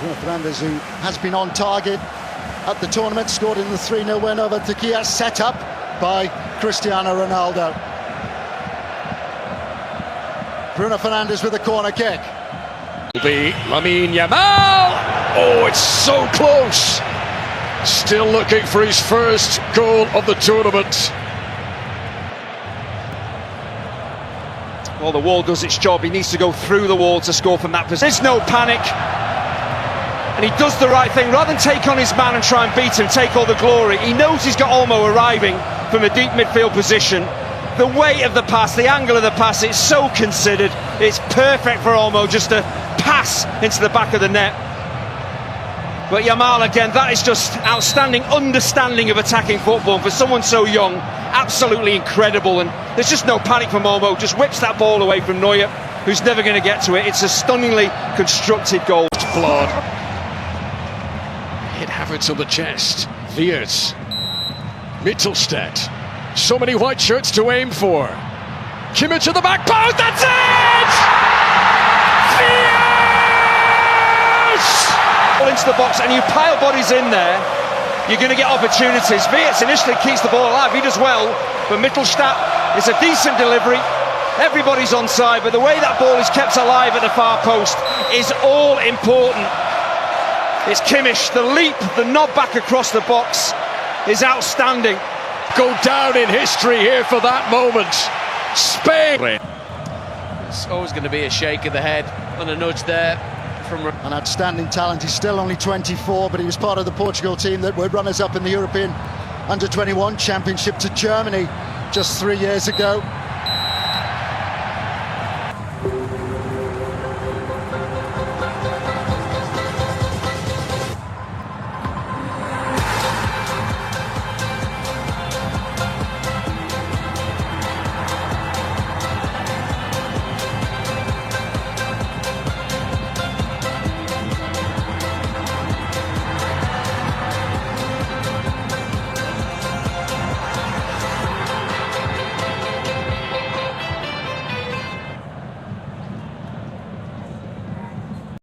Bruno Fernandes, who has been on target at the tournament, scored in the 3-0 win over Turkey, set up by Cristiano Ronaldo. Bruno Fernandes with a corner kick. The Lamine Yamal. Oh, it's so close. Still looking for his first goal of the tournament. Well, the wall does its job. He needs to go through the wall to score from that position. There's no panic. And he does the right thing. Rather than take on his man and try and beat him, take all the glory, he knows he's got Olmo arriving from a deep midfield position. The weight of the pass, the angle of the pass, it's so considered. It's perfect for Olmo just to pass into the back of the net. But Yamal again, that is just outstanding understanding of attacking football for someone so young. Absolutely incredible, and there's just no panic from Olmo. Just whips that ball away from Neuer, who's never going to get to it. It's a stunningly constructed goal. Blood. Hit Havertz on the chest. Weers. Mittelstadt. So many white shirts to aim for. Kimmich at the back post. That's it! Weers! Into the box, and you pile bodies in there, you're going to get opportunities. Weers initially keeps the ball alive, he does well, but Mittelstadt is a decent delivery. Everybody's onside, but the way that ball is kept alive at the far post is all important. It's Kimmich, the leap, the nod back across the box is outstanding. Go down in history here for that moment. Spain. It's always going to be a shake of the head and a nudge there. An outstanding talent. He's still only 24, but he was part of the Portugal team that were runners-up in the European Under-21 Championship to Germany just 3 years ago.